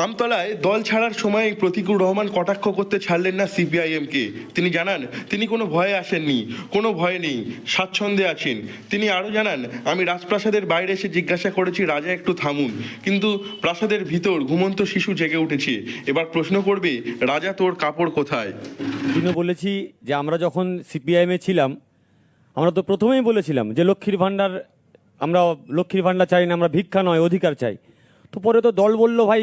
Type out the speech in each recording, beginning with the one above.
আমতলায় দল ছাড়ার সময় প্রতিকুর রহমান কটাক্ষ করতে ছাড়লেন না সিপিআইএমকে। তিনি জানান তিনি কোনো ভয়ে আসেননি, কোনো ভয় নেই, স্বাচ্ছন্দ্যে আছেন। তিনি আরও জানান, আমি রাজপ্রাসাদের বাইরে এসে জিজ্ঞাসা করেছি রাজা একটু থামুন, কিন্তু প্রাসাদের ভিতর ঘুমন্ত শিশু জেগে উঠেছে। এবার প্রশ্ন করবে রাজা তোর কাপড় কোথায়। দিনও বলেছি যে আমরা যখন সিপিআইএমে ছিলাম আমরা তো প্রথমেই বলেছিলাম যে লক্ষ্মীর ভাণ্ডার, আমরা লক্ষ্মীর ভাণ্ডার চাই না, আমরা ভিক্ষা নয় অধিকার চাই। তো পরে তো দল বললো ভাই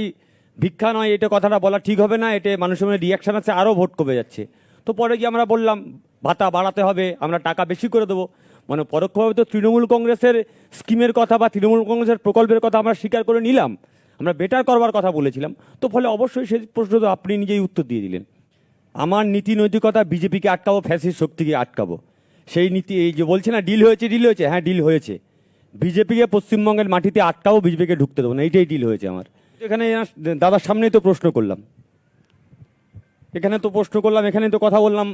ভিক্ষা নয়, এটা কথাটা বলা ঠিক হবে না, এতে মানুষের মধ্যে রিয়াকশান আছে, আরও ভোট কমে যাচ্ছে। তো পরে গিয়ে আমরা বললাম ভাতা বাড়াতে হবে, আমরা টাকা বেশি করে দেবো। মানে পরোক্ষভাবে তো তৃণমূল কংগ্রেসের স্কিমের কথা বা তৃণমূল কংগ্রেসের প্রকল্পের কথা আমরা স্বীকার করে নিলাম, আমরা বেটার করবার কথা বলেছিলাম। তো ফলে অবশ্যই সেই প্রশ্ন তো আপনি নিজেই উত্তর দিয়ে দিলেন। আমার নীতি নৈতিকতা বিজেপিকে আটকাবো, ফ্যাসিস্ট শক্তিকে আটকাবো, সেই নীতি। এই যে বলছে না ডিল হয়েছে, হ্যাঁ ডিল হয়েছে। বিজেপিকে পশ্চিমবঙ্গের মাটিতে আটকাবো, বিজেপিকে ঢুকতে দেবো না, এইটাই ডিল হয়েছে আমার। এখানে দাদার সামনেই তো প্রশ্ন করলাম, এখানে তো কথা বললাম।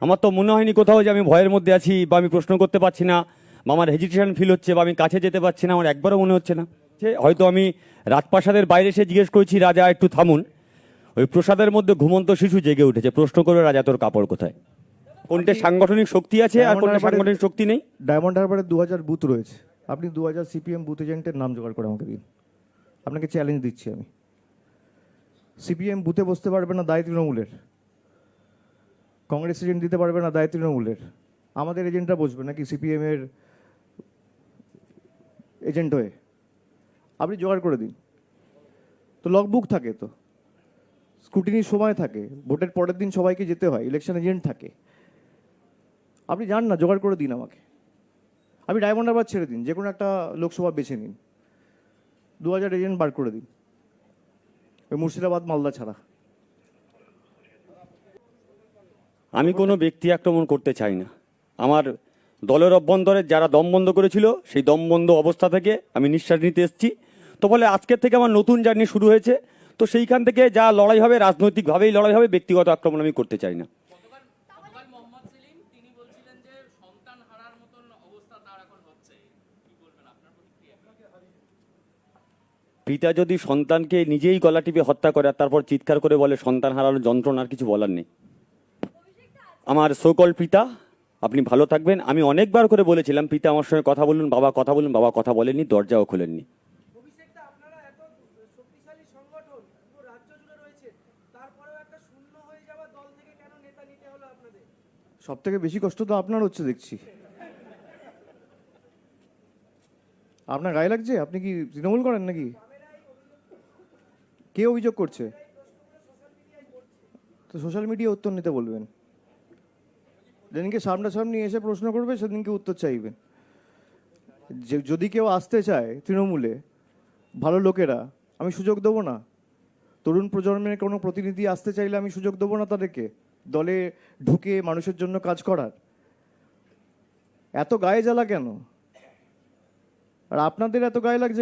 আমার তো মনে হয়নি কোথাও যে আমি ভয়ের মধ্যে আছি বা আমি প্রশ্ন করতে পারছি না বা আমার হেজিটেশন ফিল হচ্ছে বা আমি কাছে যেতে পারছি না, আমার একবারও মনে হচ্ছে না। হয়তো আমি রাজপ্রাসাদের বাইরে এসে জিজ্ঞেস করেছি রাজা একটু থামুন, ওই প্রসাদের মধ্যে ঘুমন্ত শিশু জেগে উঠেছে, প্রশ্ন করবে রাজা তোর কাপড় কোথায়। কোনটা সাংগঠনিক শক্তি আছে আর কোনটা সাংগঠনিক শক্তি নেই। ডায়মন্ড হারবারে 2000 বুথ রয়েছে, আপনি 2000 সিপিএম বুথ এজেন্টের নাম জোগাড় করে আমাকে দিন। আপনাকে চ্যালেঞ্জ দিচ্ছি আমি। সিপিএম বুথে বসতে পারবে না, দায় তৃণমূলের। কংগ্রেস এজেন্ট দিতে পারবে না, দায় তৃণমূলের। আমাদের এজেন্টরা বসবে নাকি সিপিএমের এজেন্ট হয়ে? আপনি জোগাড় করে দিন। তো লগবুক থাকে, তো স্ক্রুটিনির সময় থাকে, ভোটের পরের দিন সবাইকে যেতে হয়, ইলেকশন এজেন্ট থাকে। আপনি যান না, জোগাড় করে দিন আমাকে। আপনি ডায়মন্ড হারবার ছেড়ে দিন, যে কোনো একটা লোকসভা বেছে নিন, 2000 এজেন্ট বার করে দিন, ওই মুর্শিদাবাদ মালদা ছাড়া। আমি কোনো ব্যক্তি আক্রমণ করতে চাই না। আমার দলের অভ্যন্তরে যারা দম বন্ধ করেছিল সেই দম বন্ধ অবস্থা থেকে আমি নিঃশ্বাস নিতে এসেছি। তো ফলে আজকের থেকে আমার নতুন জার্নি শুরু হয়েছে। তো সেইখান থেকে যা লড়াই হবে রাজনৈতিকভাবেই লড়াই হবে, ব্যক্তিগত আক্রমণ আমি করতে চাই না। পিতা যদি সন্তানকে নিজেই গলা টিপে হত্যা করে আর তারপর চিৎকার করে বলে সন্তান হারানোর যন্ত্রণার কিছু বলার নেই। আমার সোকল পিতা, আপনি ভালো থাকবেন। আমি অনেকবার করে বলেছিলাম পিতা আমার সঙ্গে কথা বলুন, বাবা কথা বলুন, বাবা কথা বলেননি, দরজাও খোলেননি। সব থেকে বেশি কষ্ট তো আপনার হচ্ছে দেখছি। আপনার গায়ে লাগছে? আপনি কি তৃণমূল করেন নাকি? কে অভিযোগ করছে? তো সোশ্যাল মিডিয়া উত্তর নিতে বলবেন। যেদিনকে সামনাসামনি এসে প্রশ্ন করবে সেদিনকে উত্তর চাইবেন। যদি কেউ আসতে চায় তৃণমূলে, ভালো লোকেরা, আমি সুযোগ দেবো না? তরুণ প্রজন্মের কোনো প্রতিনিধি আসতে চাইলে আমি সুযোগ দেবো না তাদেরকে দলে ঢুকে মানুষের জন্য কাজ করার? এত গায়ে জ্বালা কেন? আর আপনাদের এত গায়ে লাগছে কেন?